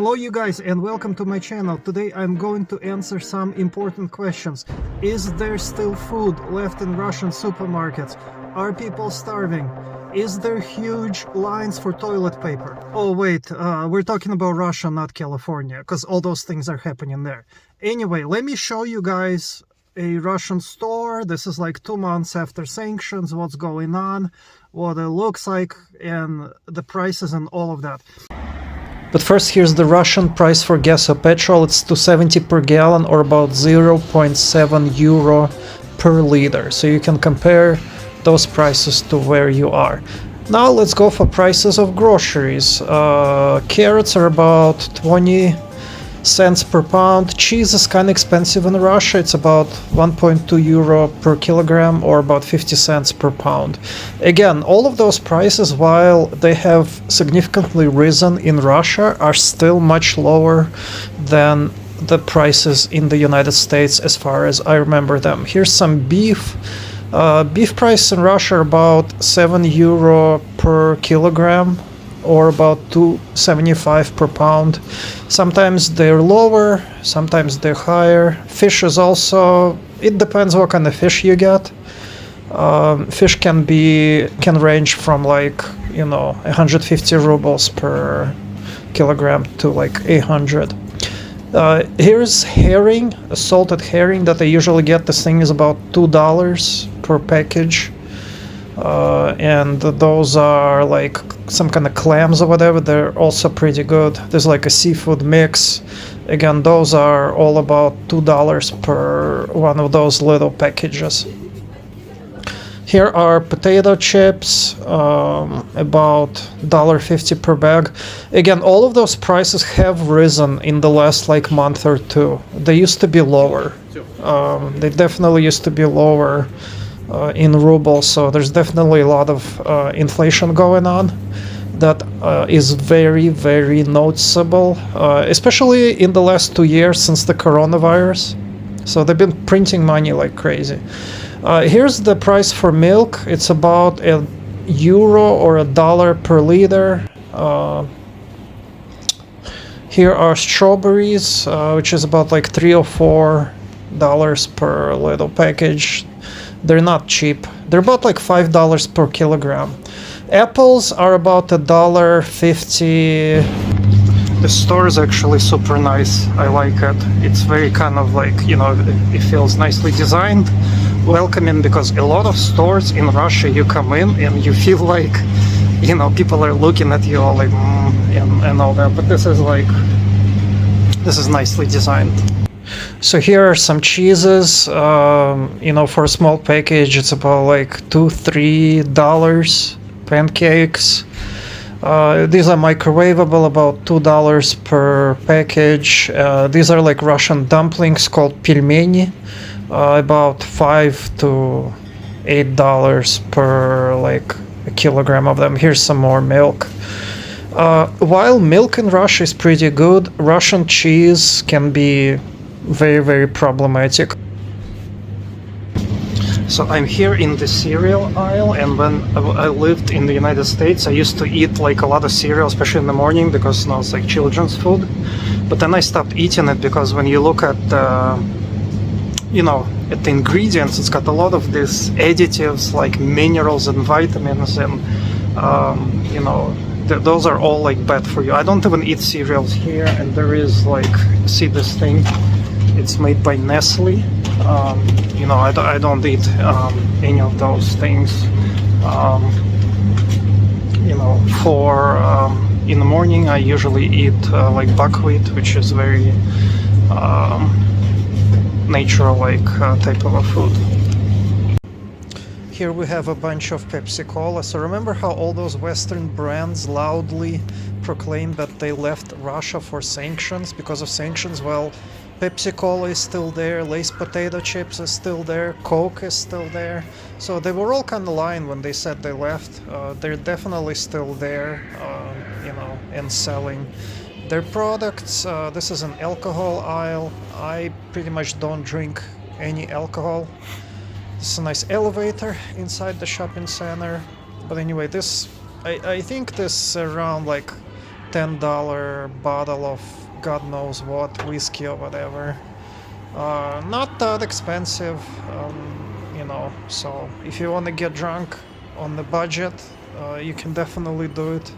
Hello you guys and welcome to my channel. Today I'm going to answer some important questions. Is there still food left in Russian supermarkets? Are people starving? Is there huge lines for toilet paper? Oh wait, we're talking about Russia, not California, because all those things are happening there. Anyway, let me show you guys a Russian store. This is like 2 months after sanctions, what's going on, what it looks like, and the prices and all of that. But first, here's the Russian price for gas or petrol. It's 2.70 per gallon, or about 0.7 euro per liter. So you can compare those prices to where you are. Now let's go for prices of groceries. Carrots are about 20 cents per pound. Cheese is kind of expensive in Russia. It's about 1.2 euro per kilogram, or about 50 cents per pound. Again, all of those prices, while they have significantly risen in Russia, are still much lower than the prices in the United States as far as I remember them. Here's some beef. Beef price in Russia are about 7 euro per kilogram, or about 2.75 per pound. Sometimes they're lower, sometimes they're higher. Fish is also, it depends what kind of fish you get. Fish can range from 150 rubles per kilogram to like 800. Here's herring, a salted herring that I usually get. This thing is about $2 per package. And those are like some kind of clams or whatever. They're also pretty good. There's like a seafood mix. Again, those are all about $2 per one of those little packages. Here are potato chips, about $1.50 per bag. Again, all of those prices have risen in the last month or two. They used to be lower. They definitely used to be lower in rubles, so there's definitely a lot of inflation going on that is very, very noticeable, especially in the last 2 years since the coronavirus. So they've been printing money like crazy. Here's the price for milk. It's about €1 or $1 per liter. Here are strawberries, which is about like $3 or $4 per little package. They're not cheap. They're about like $5 per kilogram. Apples are about $1.50. The store is actually super nice. I like it. It's very kind of like, it feels nicely designed, welcoming, because a lot of stores in Russia, you come in and you feel like, people are looking at you all like, and all that. But this is nicely designed. So here are some cheeses. For a small package, it's about like $2-3. Pancakes. These are microwavable, about $2 per package. These are like Russian dumplings called pelmeni, about $5 to $8 per like a kilogram of them. Here's some more milk. While milk in Russia is pretty good, Russian cheese can be very, very problematic. So I'm here in the cereal aisle, and when I lived in the United States, I used to eat like a lot of cereal, especially in the morning, because it's like children's food. But then I stopped eating it because when you look at at the ingredients, it's got a lot of these additives like minerals and vitamins, and those are all like bad for you. I don't even eat cereals here, and there is see this thing. It's made by Nestle. I don't eat any of those things. In the morning I usually eat like buckwheat, which is very natural type of a food. Here we have a bunch of Pepsi Cola. So remember how all those Western brands loudly proclaimed that they left Russia for sanctions, because of sanctions? Well, Pepsi Cola is still there, Lay's potato chips is still there, Coke is still there. So they were all kind of lying when they said they left. They're definitely still there, and selling their products. This is an alcohol aisle. I pretty much don't drink any alcohol. This is a nice elevator inside the shopping center. But anyway, I think this around like $10 bottle of God knows what, whiskey or whatever. Not that expensive, you know, so if you want to get drunk on the budget, you can definitely do it.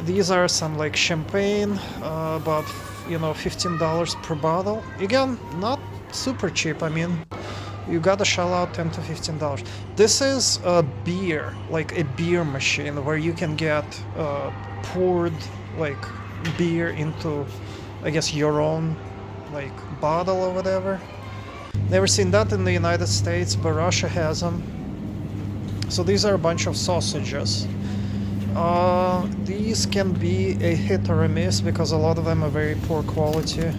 These are some like champagne, about, you know, $15 per bottle. Again, not super cheap. I mean, you gotta shell out $10 to $15. This is a beer, like a beer machine where you can get poured like beer into, I guess, your own like bottle or whatever. Never seen that in the United States, but Russia has them. So these are a bunch of sausages. These can be a hit or a miss because a lot of them are very poor quality.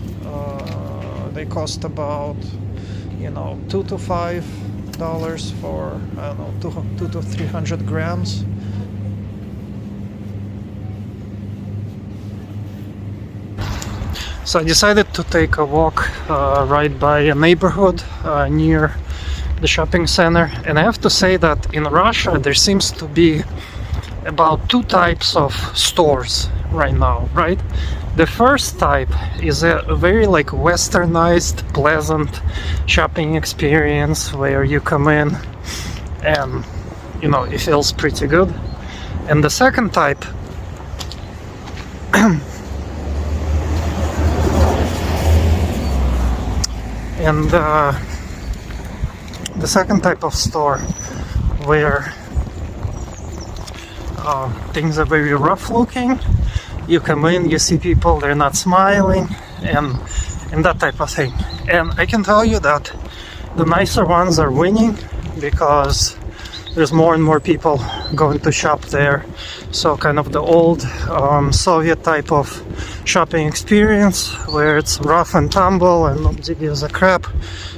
They cost about, you know, $2 to $5 for, I don't know, 2 to 300 grams. So I decided to take a walk right by a neighborhood near the shopping center, and I have to say that in Russia there seems to be about two types of stores right now, right? The first type is a very like westernized, pleasant shopping experience where you come in and, you know, it feels pretty good. And the second type and the second type of store where things are very rough looking. You come in, you see people, they're not smiling, and that type of thing. And I can tell you that the nicer ones are winning because there's more and more people going to shop there. So kind of the old Soviet type of shopping experience where it's rough and tumble and nobody gives a crap,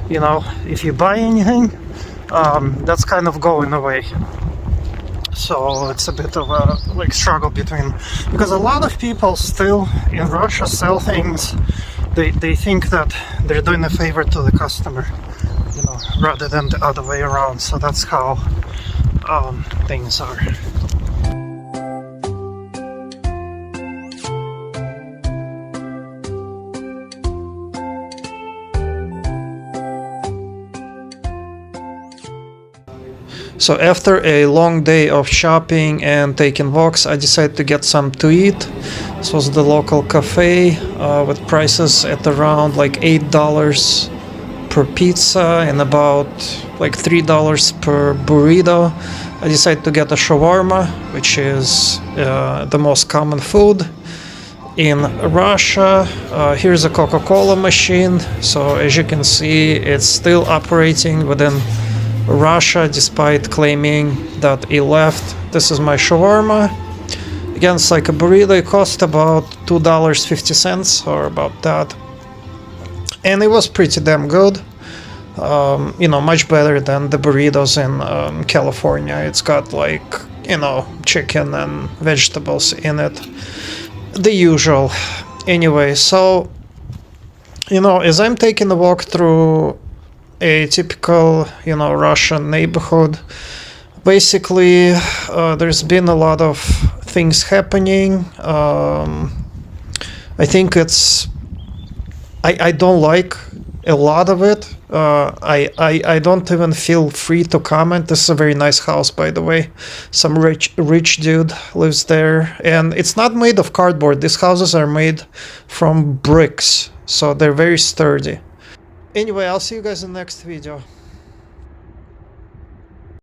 you know, if you buy anything, that's kind of going away. So it's a bit of a like struggle between, because a lot of people still in Russia sell things, they think that they're doing a favor to the customer, you know, rather than the other way around. So that's how things are. So after a long day of shopping and taking walks, I decided to get some to eat. This was the local cafe with prices at around like $8 per pizza and about like $3 per burrito. I decided to get a shawarma, which is the most common food in Russia. Here's a Coca-Cola machine. So as you can see, it's still operating within Russia despite claiming that it left. This is my shawarma. Again, it's like a burrito. It cost about $2.50 or about that, and it was pretty damn good. You know, much better than the burritos in California. It's got like, you know, chicken and vegetables in it, the usual. Anyway, so, you know, as I'm taking a walk through a typical, you know, Russian neighborhood, basically there's been a lot of things happening. I think it's I don't like a lot of it. I don't even feel free to comment. This is a very nice house, by the way. Some rich dude lives there, and it's not made of cardboard. These houses are made from bricks, so they're very sturdy. Anyway, I'll see you guys in the next video.